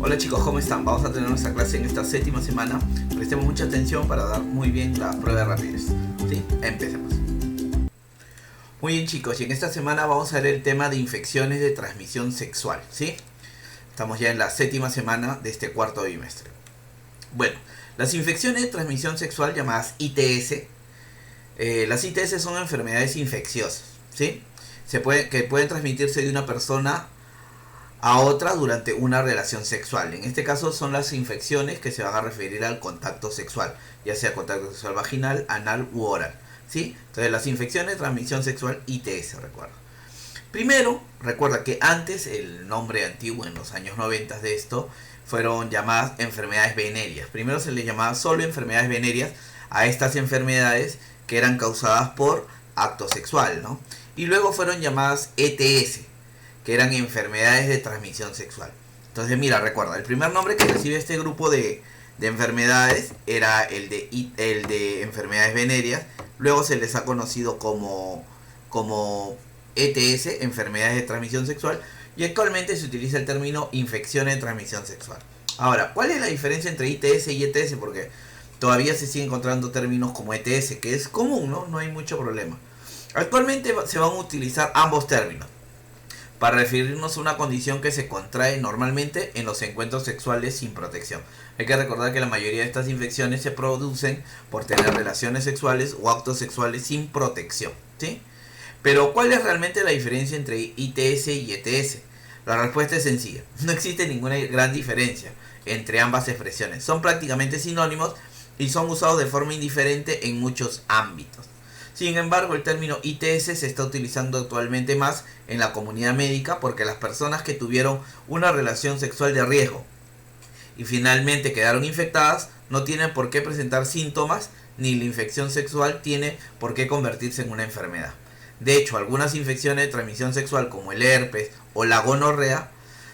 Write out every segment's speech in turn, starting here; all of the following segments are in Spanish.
Hola chicos, ¿cómo están? Vamos a tener nuestra clase en esta séptima semana. Prestemos mucha atención para dar muy bien la prueba de rapidez. ¿Sí? Empecemos. Muy bien chicos, y en esta semana vamos a ver el tema de infecciones de transmisión sexual. ¿Sí? Estamos ya en la séptima semana de este cuarto bimestre. Bueno, las infecciones de transmisión sexual llamadas ITS. Las ITS son enfermedades infecciosas. ¿Sí? Que pueden transmitirse de una persona a otra durante una relación sexual. En este caso son las infecciones que se van a referir al contacto sexual, ya sea contacto sexual vaginal, anal u oral. ¿Sí? Entonces las infecciones de transmisión sexual ITS, recuerda. Primero, recuerda que antes el nombre antiguo en los años 90 de esto fueron llamadas enfermedades venéreas. Primero se les llamaba solo enfermedades venéreas a estas enfermedades que eran causadas por acto sexual, ¿no? Y luego fueron llamadas ETS, que eran enfermedades de transmisión sexual. Entonces mira, recuerda, el primer nombre que recibe este grupo de enfermedades era el de enfermedades venéreas. Luego se les ha conocido como ETS, enfermedades de transmisión sexual, y actualmente se utiliza el término infecciones de transmisión sexual. Ahora, ¿cuál es la diferencia entre ITS y ETS? Porque todavía se sigue encontrando términos como ETS, que es común, ¿no? No hay mucho problema. Actualmente se van a utilizar ambos términos para referirnos a una condición que se contrae normalmente en los encuentros sexuales sin protección. Hay que recordar que la mayoría de estas infecciones se producen por tener relaciones sexuales o actos sexuales sin protección, ¿sí? Pero ¿cuál es realmente la diferencia entre ITS y ETS? La respuesta es sencilla. No existe ninguna gran diferencia entre ambas expresiones. Son prácticamente sinónimos y son usados de forma indiferente en muchos ámbitos. Sin embargo, el término ITS se está utilizando actualmente más en la comunidad médica porque las personas que tuvieron una relación sexual de riesgo y finalmente quedaron infectadas no tienen por qué presentar síntomas, ni la infección sexual tiene por qué convertirse en una enfermedad. De hecho, algunas infecciones de transmisión sexual como el herpes o la gonorrea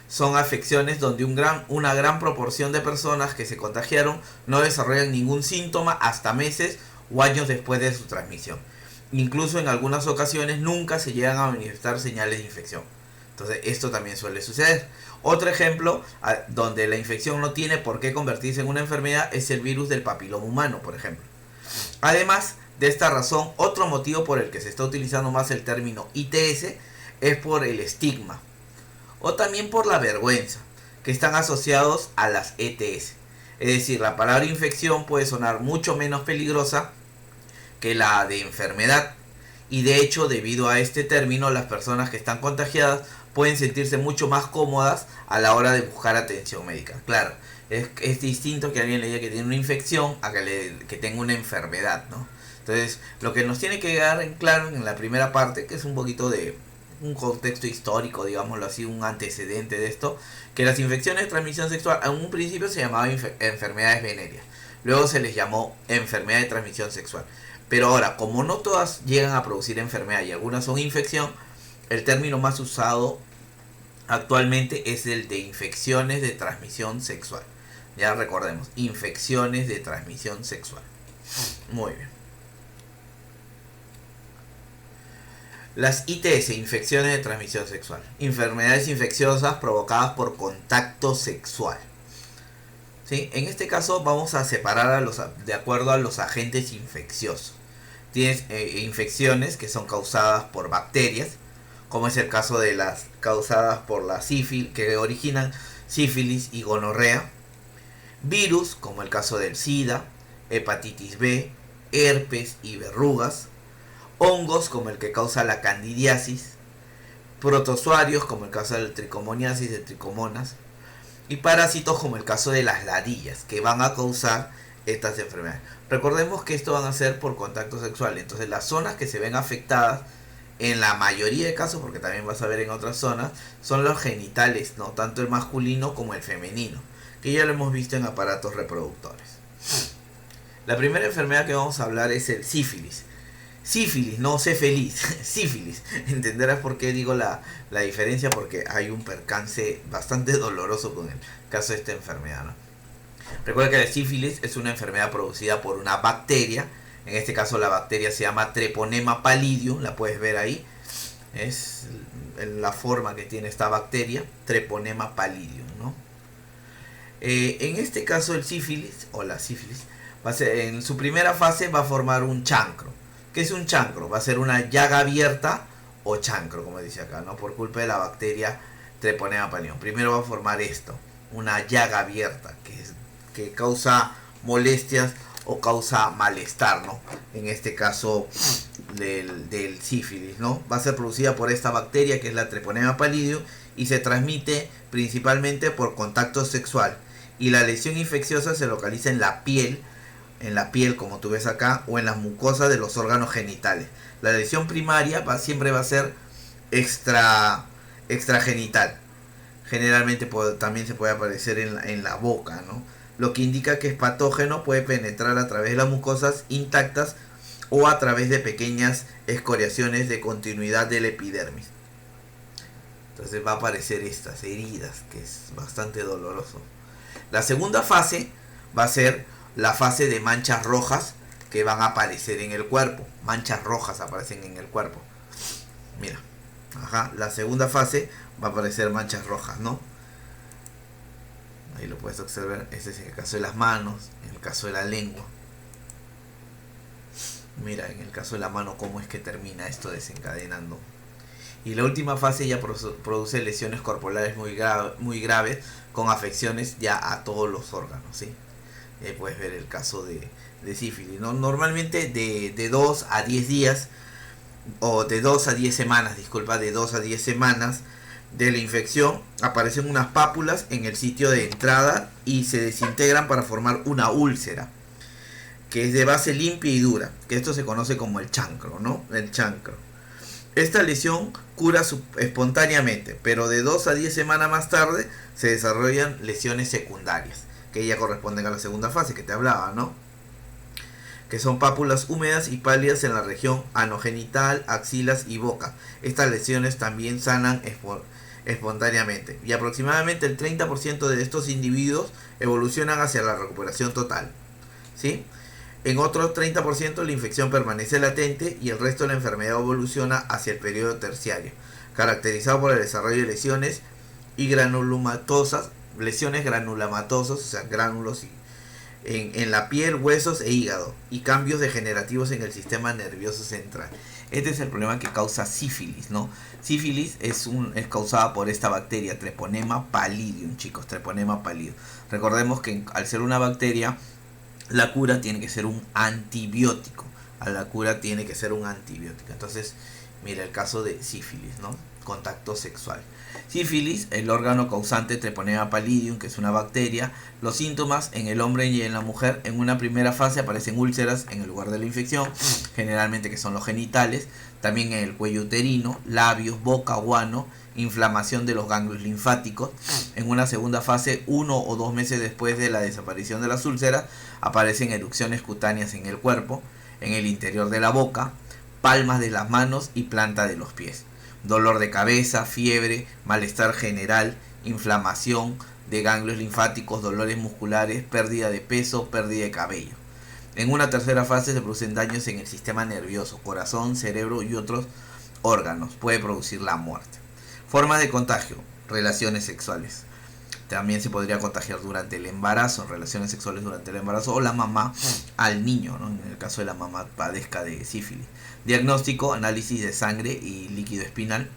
son afecciones donde una gran proporción de personas que se contagiaron no desarrollan ningún síntoma hasta meses o años después de su transmisión. Incluso en algunas ocasiones nunca se llegan a manifestar señales de infección. Entonces esto también suele suceder. Otro ejemplo donde la infección no tiene por qué convertirse en una enfermedad es el virus del papiloma humano, por ejemplo. Además de esta razón, otro motivo por el que se está utilizando más el término ITS es por el estigma o también por la vergüenza que están asociados a las ETS. Es decir, la palabra infección puede sonar mucho menos peligrosa que la de enfermedad, y de hecho debido a este término las personas que están contagiadas pueden sentirse mucho más cómodas a la hora de buscar atención médica. Claro, es distinto que alguien le diga que tiene una infección a que tenga una enfermedad, ¿no? Entonces lo que nos tiene que quedar en claro en la primera parte, que es un poquito de un contexto histórico, digámoslo así, un antecedente de esto, que las infecciones de transmisión sexual en un principio se llamaban enfermedades venéreas, luego se les llamó enfermedad de transmisión sexual. Pero ahora, como no todas llegan a producir enfermedad y algunas son infección, el término más usado actualmente es el de infecciones de transmisión sexual. Ya recordemos, infecciones de transmisión sexual. Muy bien. Las ITS, infecciones de transmisión sexual. Enfermedades infecciosas provocadas por contacto sexual. ¿Sí? En este caso vamos a separar de acuerdo a los agentes infecciosos. Tienes infecciones que son causadas por bacterias, como es el caso de las causadas por la sífilis, que originan sífilis y gonorrea. Virus, como el caso del SIDA, hepatitis B, herpes y verrugas. Hongos, como el que causa la candidiasis. Protozoarios, como el caso del tricomoniasis, de tricomonas. Y parásitos, como el caso de las ladillas, que van a causar estas enfermedades. Recordemos que esto van a ser por contacto sexual. Entonces las zonas que se ven afectadas en la mayoría de casos, porque también vas a ver en otras zonas, son los genitales, no tanto el masculino como el femenino, que ya lo hemos visto en aparatos reproductores. La primera enfermedad que vamos a hablar es el sífilis. Sífilis, no sé feliz, sífilis. Entenderás por qué digo la diferencia, porque hay un percance bastante doloroso con el caso de esta enfermedad, ¿no? Recuerda que la sífilis es una enfermedad producida por una bacteria. En este caso la bacteria se llama Treponema pallidum, la puedes ver ahí. Es la forma que tiene esta bacteria, Treponema pallidum, ¿no? En este caso el sífilis o la sífilis va a ser, en su primera fase va a formar un chancro. ¿Qué es un chancro? Va a ser una llaga abierta o chancro, como dice acá, ¿no? Por culpa de la bacteria Treponema pallidum. Primero va a formar esto, una llaga abierta que causa molestias o causa malestar, ¿no? En este caso del sífilis, ¿no? Va a ser producida por esta bacteria que es la Treponema pallidum y se transmite principalmente por contacto sexual. Y la lesión infecciosa se localiza en la piel como tú ves acá, o en las mucosas de los órganos genitales. La lesión primaria siempre va a ser extragenital. Generalmente también se puede aparecer en la boca, ¿no? Lo que indica que es patógeno, puede penetrar a través de las mucosas intactas o a través de pequeñas escoriaciones de continuidad del epidermis. Entonces va a aparecer estas heridas, que es bastante doloroso. La segunda fase va a ser la fase de manchas rojas que van a aparecer en el cuerpo. Manchas rojas aparecen en el cuerpo. Mira. Ajá. La segunda fase va a aparecer manchas rojas, ¿no? Ahí lo puedes observar. Este es en el caso de las manos. En el caso de la lengua. Mira, en el caso de la mano, cómo es que termina esto desencadenando. Y la última fase ya produce lesiones corporales muy graves, con afecciones ya a todos los órganos, ¿sí? Puedes ver el caso de sífilis, ¿no? Normalmente de 2 a 10 días, o de 2 a 10 semanas, de 2 a 10 semanas de la infección, aparecen unas pápulas en el sitio de entrada y se desintegran para formar una úlcera, que es de base limpia y dura, que esto se conoce como el chancro, ¿no? El chancro. Esta lesión cura espontáneamente, pero de 2 a 10 semanas más tarde se desarrollan lesiones secundarias, que ya corresponden a la segunda fase que te hablaba, ¿no? Que son pápulas húmedas y pálidas en la región anogenital, axilas y boca. Estas lesiones también sanan espontáneamente y aproximadamente el 30% de estos individuos evolucionan hacia la recuperación total, ¿sí? En otro 30% la infección permanece latente y el resto de la enfermedad evoluciona hacia el periodo terciario, caracterizado por el desarrollo de lesiones y granulomatosas, o sea, gránulos en la piel, huesos e hígado, y cambios degenerativos en el sistema nervioso central. Este es el problema que causa sífilis, ¿no? Sífilis es causada por esta bacteria Treponema pallidum, chicos, Treponema pallidum. Recordemos que al ser una bacteria, la cura tiene que ser un antibiótico. Entonces, mira el caso de sífilis, ¿no? Contacto sexual. Sífilis, el órgano causante Treponema pallidum, que es una bacteria. Los síntomas en el hombre y en la mujer: en una primera fase aparecen úlceras en el lugar de la infección, generalmente que son los genitales, también en el cuello uterino, labios, boca, guano, inflamación de los ganglios linfáticos. En una segunda fase, 1 o 2 meses después de la desaparición de las úlceras, aparecen erupciones cutáneas en el cuerpo, en el interior de la boca, palmas de las manos y planta de los pies. Dolor de cabeza, fiebre, malestar general, inflamación de ganglios linfáticos, dolores musculares, pérdida de peso, pérdida de cabello. En una tercera fase se producen daños en el sistema nervioso, corazón, cerebro y otros órganos. Puede producir la muerte. Formas de contagio: relaciones sexuales. También se podría contagiar durante el embarazo, relaciones sexuales durante el embarazo, o la mamá al niño, ¿no? En el caso de la mamá padezca de sífilis. Diagnóstico: análisis de sangre y líquido espinal.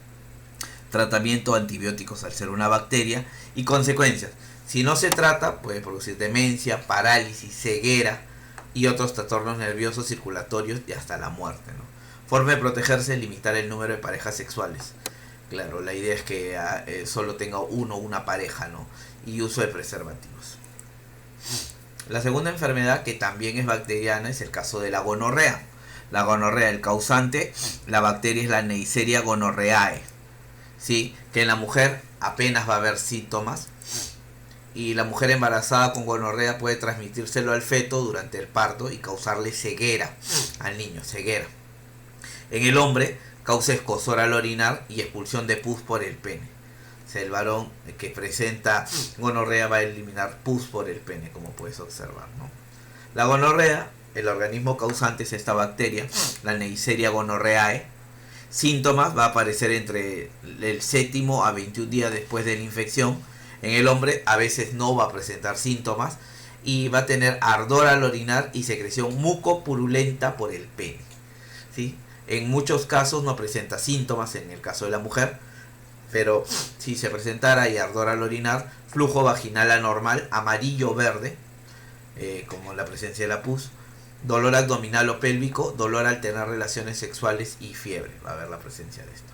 Tratamiento: antibióticos al ser una bacteria. Y consecuencias: si no se trata, puede producir demencia, parálisis, ceguera y otros trastornos nerviosos, circulatorios y hasta la muerte, ¿no? Forma de protegerse: limitar el número de parejas sexuales. Claro, la idea es que solo tenga una pareja, ¿no? Y uso de preservativos. La segunda enfermedad, que también es bacteriana, es el caso de la gonorrea. La gonorrea, el causante, la bacteria es la Neisseria gonorrheae, ¿sí? Que en la mujer apenas va a haber síntomas, y la mujer embarazada con gonorrea puede transmitírselo al feto durante el parto y causarle ceguera al niño, ceguera. En el hombre causa escozor al orinar y expulsión de pus por el pene. O sea, el varón que presenta gonorrea va a eliminar pus por el pene, como puedes observar, ¿no? La gonorrea, el organismo causante es esta bacteria, la Neisseria gonorrheae. Síntomas: va a aparecer entre el 7º a 21 días después de la infección. En el hombre a veces no va a presentar síntomas y va a tener ardor al orinar y secreción mucopurulenta por el pene, ¿sí? En muchos casos no presenta síntomas en el caso de la mujer, pero si se presentara y ardor al orinar, flujo vaginal anormal, amarillo-verde, como la presencia de la pus, dolor abdominal o pélvico, dolor al tener relaciones sexuales y fiebre, va a haber la presencia de esto.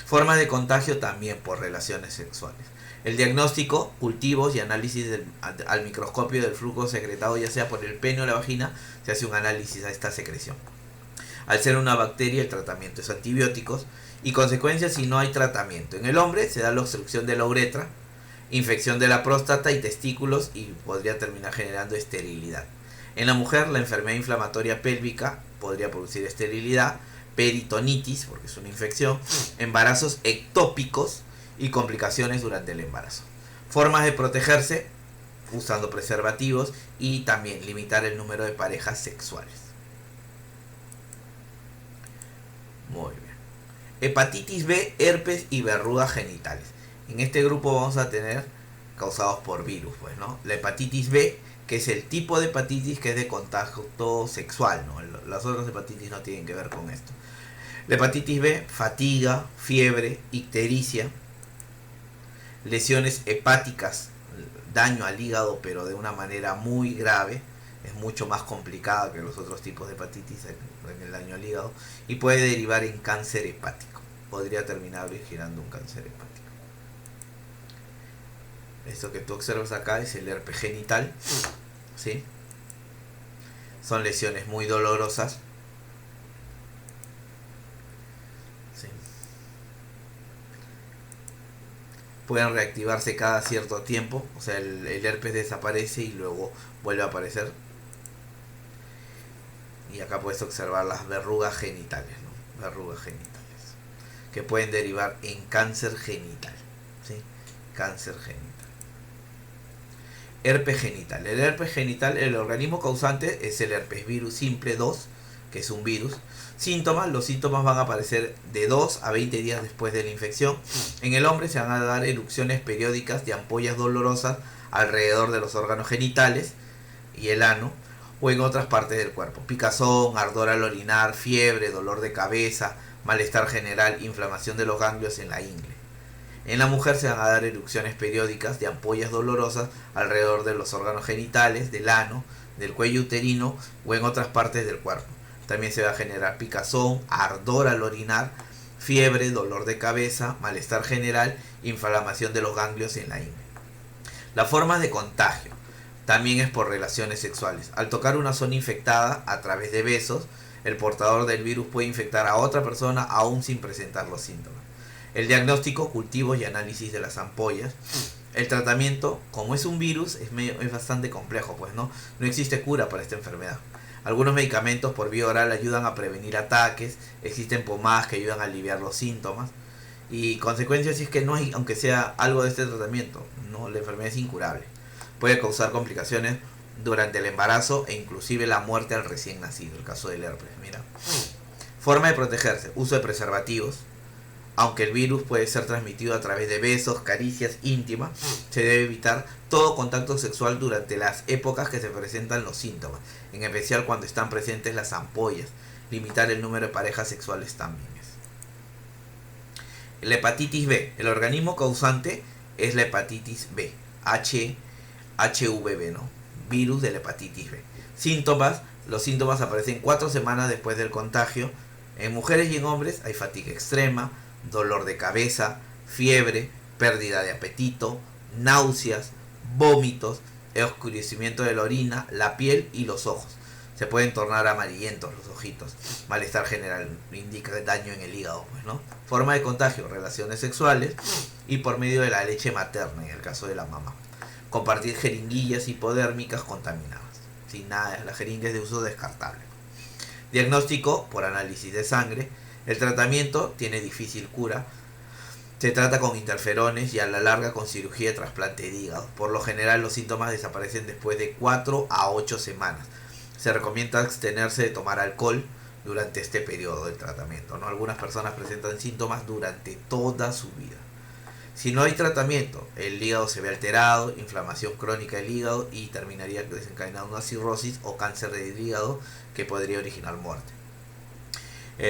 Formas de contagio también por relaciones sexuales. El diagnóstico, cultivos y análisis al microscopio del flujo secretado ya sea por el pene o la vagina, se hace un análisis a esta secreción. Al ser una bacteria, el tratamiento es antibióticos y consecuencias si no hay tratamiento. En el hombre se da la obstrucción de la uretra, infección de la próstata y testículos y podría terminar generando esterilidad. En la mujer, la enfermedad inflamatoria pélvica podría producir esterilidad, peritonitis, porque es una infección, embarazos ectópicos y complicaciones durante el embarazo. Formas de protegerse, usando preservativos y también limitar el número de parejas sexuales. Muy bien. Hepatitis B, herpes y verrugas genitales. En este grupo vamos a tener causados por virus, pues, ¿no? La hepatitis B, que es el tipo de hepatitis que es de contacto sexual, ¿no? Las otras hepatitis no tienen que ver con esto. La hepatitis B, fatiga, fiebre, ictericia, lesiones hepáticas, daño al hígado, pero de una manera muy grave, es mucho más complicada que los otros tipos de hepatitis en el daño al hígado, y puede derivar en cáncer hepático. Podría terminar girando un cáncer hepático. Esto que tú observas acá es el herpes genital, ¿sí? Son lesiones muy dolorosas. ¿Sí? Pueden reactivarse cada cierto tiempo, o sea, el herpes desaparece y luego vuelve a aparecer. Y acá puedes observar las verrugas genitales, ¿no? Verrugas genitales, que pueden derivar en cáncer genital, ¿sí? Cáncer genital. Herpes genital. El herpes genital, el organismo causante es el herpes virus simple 2, que es un virus. Síntomas, los síntomas van a aparecer de 2 a 20 días después de la infección. En el hombre se van a dar erupciones periódicas de ampollas dolorosas alrededor de los órganos genitales y el ano o en otras partes del cuerpo. Picazón, ardor al orinar, fiebre, dolor de cabeza, malestar general, inflamación de los ganglios en la ingle. En la mujer se van a dar erupciones periódicas de ampollas dolorosas alrededor de los órganos genitales, del ano, del cuello uterino o en otras partes del cuerpo. También se va a generar picazón, ardor al orinar, fiebre, dolor de cabeza, malestar general, inflamación de los ganglios en la ingle. Las formas de contagio también es por relaciones sexuales. Al tocar una zona infectada a través de besos, el portador del virus puede infectar a otra persona aún sin presentar los síntomas. El diagnóstico, cultivos y análisis de las ampollas. El tratamiento, como es un virus, es bastante complejo, pues no existe cura para esta enfermedad. Algunos medicamentos por vía oral ayudan a prevenir ataques, existen pomadas que ayudan a aliviar los síntomas. Y consecuencias si es que no hay, aunque sea algo de este tratamiento, no, la enfermedad es incurable. Puede causar complicaciones durante el embarazo e inclusive la muerte al recién nacido, el caso del herpes, mira. Forma de protegerse, uso de preservativos. Aunque el virus puede ser transmitido a través de besos, caricias íntimas, se debe evitar todo contacto sexual durante las épocas que se presentan los síntomas, en especial cuando están presentes las ampollas. Limitar el número de parejas sexuales también es. La hepatitis B, el organismo causante es la hepatitis B, HVB, ¿no? Virus de la hepatitis B. Síntomas, los síntomas aparecen 4 semanas después del contagio. En mujeres y en hombres hay fatiga extrema, dolor de cabeza, fiebre, pérdida de apetito, náuseas, vómitos, oscurecimiento de la orina, la piel y los ojos. Se pueden tornar amarillentos los ojitos. Malestar general indica daño en el hígado, pues, ¿no? Forma de contagio, relaciones sexuales y por medio de la leche materna, en el caso de la mamá. Compartir jeringuillas hipodérmicas contaminadas. Sin nada, la jeringa es de uso descartable. Diagnóstico por análisis de sangre. El tratamiento tiene difícil cura. Se trata con interferones y a la larga con cirugía de trasplante de hígado. Por lo general los síntomas desaparecen después de 4 a 8 semanas. Se recomienda abstenerse de tomar alcohol durante este periodo del tratamiento, ¿no? Algunas personas presentan síntomas durante toda su vida. Si no hay tratamiento, el hígado se ve alterado, inflamación crónica del hígado y terminaría desencadenando una cirrosis o cáncer del hígado que podría originar muerte.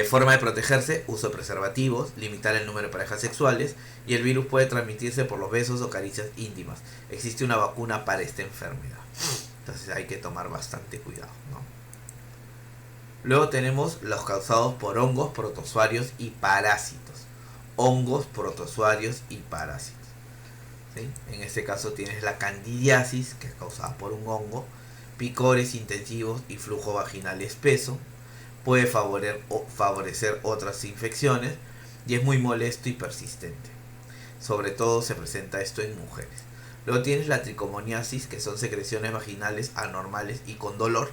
Forma de protegerse, uso de preservativos, limitar el número de parejas sexuales y el virus puede transmitirse por los besos o caricias íntimas. Existe una vacuna para esta enfermedad. Entonces hay que tomar bastante cuidado, ¿no? Luego tenemos los causados por hongos, protozoarios y parásitos. Hongos, protozoarios y parásitos. ¿Sí? En este caso tienes la candidiasis, que es causada por un hongo, picores intensivos y flujo vaginal espeso. Puede favorecer otras infecciones y es muy molesto y persistente. Sobre todo se presenta esto en mujeres. Luego tienes la tricomoniasis, que son secreciones vaginales anormales y con dolor.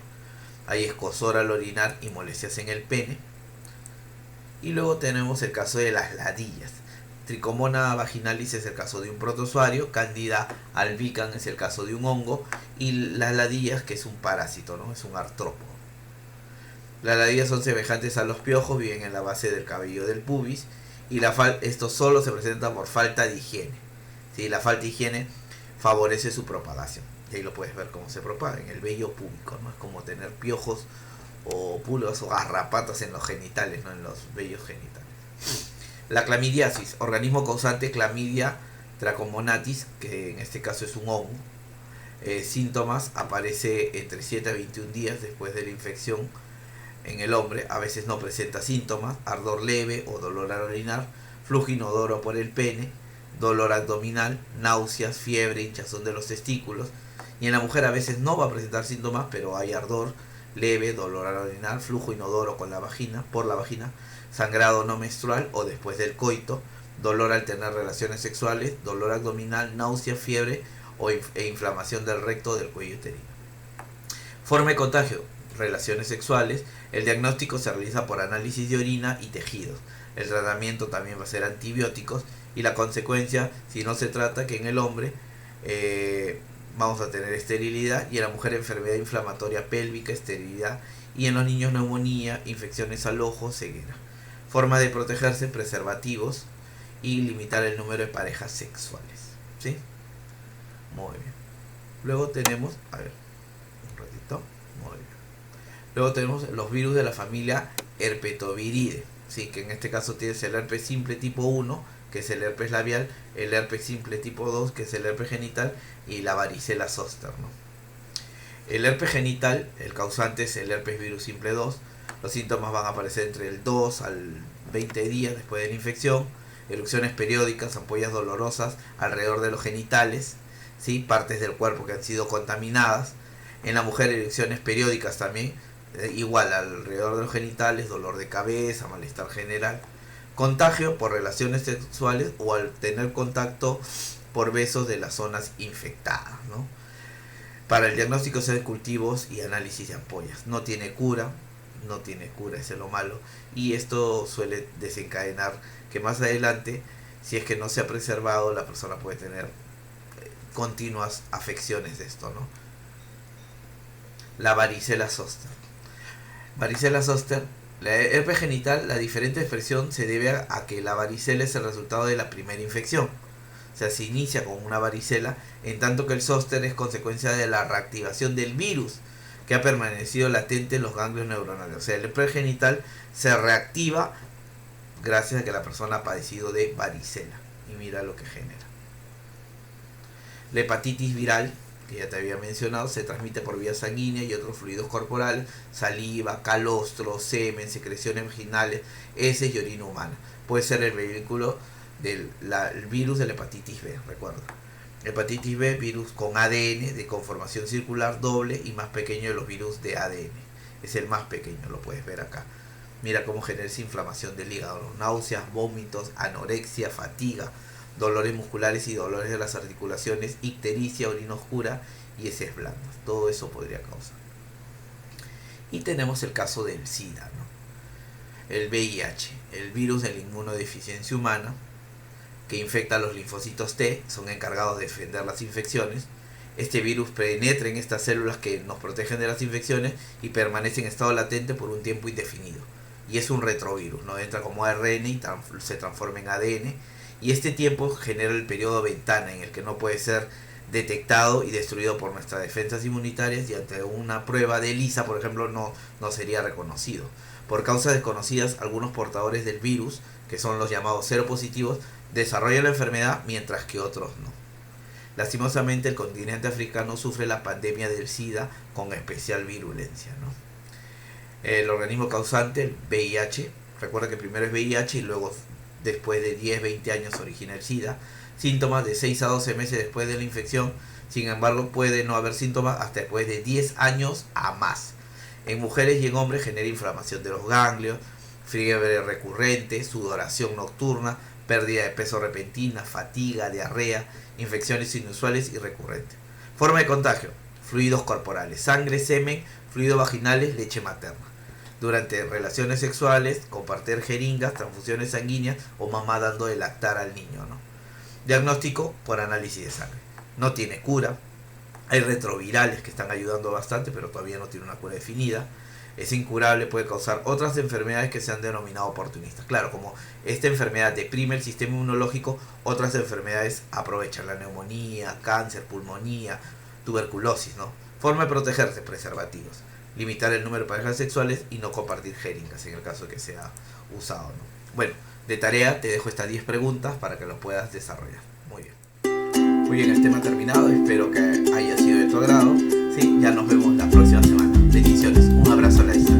Hay escozor al orinar y molestias en el pene. Y luego tenemos el caso de las ladillas. Tricomona vaginalis es el caso de un protozoario, Candida albicans es el caso de un hongo y las ladillas, que es un parásito, ¿no? Es un artrópodo. Las ladillas son semejantes a los piojos, viven en la base del cabello del pubis y esto solo se presenta por falta de higiene. ¿Sí? La falta de higiene favorece su propagación. Y ahí lo puedes ver cómo se propaga en el vello púbico, ¿no? Es como tener piojos o pulgas o garrapatas en los genitales, ¿no? En los vellos genitales. La clamidiasis, organismo causante Clamidia trachomonatis, que en este caso es un hongo. Síntomas, aparece entre 7 a 21 días después de la infección en el hombre. A veces no presenta síntomas, ardor leve o dolor al orinar, flujo inodoro por el pene, dolor abdominal, náuseas, fiebre, hinchazón de los testículos. Y en la mujer a veces no va a presentar síntomas, pero hay ardor leve, dolor al orinar, flujo inodoro por la vagina, sangrado no menstrual o después del coito, dolor al tener relaciones sexuales, dolor abdominal, náusea, fiebre e inflamación del recto o del cuello uterino. Forma de contagio, relaciones sexuales. El diagnóstico se realiza por análisis de orina y tejidos. El tratamiento también va a ser antibióticos y la consecuencia, si no se trata, que en el hombre vamos a tener esterilidad y en la mujer enfermedad inflamatoria pélvica, esterilidad y en los niños neumonía, infecciones al ojo, ceguera. Forma de protegerse, preservativos y limitar el número de parejas sexuales. ¿Sí? Muy bien. Luego tenemos, a ver, un ratito. Muy bien. Luego tenemos los virus de la familia Herpetoviridae, ¿sí? Que en este caso tienes el herpes simple tipo 1, que es el herpes labial, el herpes simple tipo 2, que es el herpes genital, y la varicela zoster, ¿no? El herpes genital, el causante es el herpes virus simple 2. Los síntomas van a aparecer entre el 2 al 20 días después de la infección. Erupciones periódicas, ampollas dolorosas alrededor de los genitales, ¿sí? Partes del cuerpo que han sido contaminadas. En la mujer, erupciones periódicas también, igual alrededor de los genitales, dolor de cabeza, malestar general. Contagio por relaciones sexuales o al tener contacto por besos de las zonas infectadas, ¿no? Para el diagnóstico se hacen cultivos y análisis de ampollas. No tiene cura, ese es lo malo. Y esto suele desencadenar que más adelante, si es que no se ha preservado, la persona puede tener continuas afecciones de esto, ¿no? La varicela zoster. Varicela zoster. La herpes genital, la diferente expresión se debe a que la varicela es el resultado de la primera infección. O sea, se inicia con una varicela, en tanto que el zóster es consecuencia de la reactivación del virus que ha permanecido latente en los ganglios neuronales. O sea, el herpes genital se reactiva gracias a que la persona ha padecido de varicela. Y mira lo que genera. La hepatitis viral, que ya te había mencionado, se transmite por vía sanguínea y otros fluidos corporales, saliva, calostro, semen, secreciones vaginales, heces y orina humana. Puede ser el vehículo del el virus de la hepatitis B, recuerda. Hepatitis B, virus con ADN de conformación circular doble y más pequeño de los virus de ADN. Es el más pequeño, lo puedes ver acá. Mira cómo genera esa inflamación del hígado, ¿no? Náuseas, vómitos, anorexia, fatiga, dolores musculares y dolores de las articulaciones, ictericia, orina oscura y heces blandas. Todo eso podría causar. Y tenemos el caso del SIDA, ¿no? El VIH, el virus de la inmunodeficiencia humana, que infecta a los linfocitos T, son encargados de defender las infecciones. Este virus penetra en estas células que nos protegen de las infecciones y permanece en estado latente por un tiempo indefinido. Y es un retrovirus, ¿no? Entra como ARN y se transforma en ADN y este tiempo genera el periodo ventana en el que no puede ser detectado y destruido por nuestras defensas inmunitarias, y ante una prueba de ELISA, por ejemplo, no sería reconocido. Por causas desconocidas, algunos portadores del virus, que son los llamados seropositivos, desarrollan la enfermedad mientras que otros no. Lastimosamente, el continente africano sufre la pandemia del SIDA con especial virulencia, ¿no? El organismo causante, el VIH, recuerda que primero es VIH y luego después de 10-20 años origina el SIDA. Síntomas de 6 a 12 meses después de la infección. Sin embargo, puede no haber síntomas hasta después de 10 años a más. En mujeres y en hombres genera inflamación de los ganglios, fiebre recurrente, sudoración nocturna, pérdida de peso repentina, fatiga, diarrea, infecciones inusuales y recurrentes. Forma de contagio: fluidos corporales, sangre, semen, fluidos vaginales, leche materna. Durante relaciones sexuales, compartir jeringas, transfusiones sanguíneas o mamá dando de lactar al niño, ¿no? Diagnóstico por análisis de sangre. No tiene cura. Hay retrovirales que están ayudando bastante, pero todavía no tiene una cura definida. Es incurable, puede causar otras enfermedades que se han denominado oportunistas. Claro, como esta enfermedad deprime el sistema inmunológico, otras enfermedades aprovechan: la neumonía, cáncer, pulmonía, tuberculosis, ¿no? Forma de protegerse: preservativos. Limitar el número de parejas sexuales y no compartir jeringas en el caso de que sea usado, ¿no? Bueno, de tarea te dejo estas 10 preguntas para que lo puedas desarrollar. Muy bien. Muy bien, el tema terminado. Espero que haya sido de tu agrado. Sí, ya nos vemos la próxima semana. Bendiciones. Un abrazo a la distancia.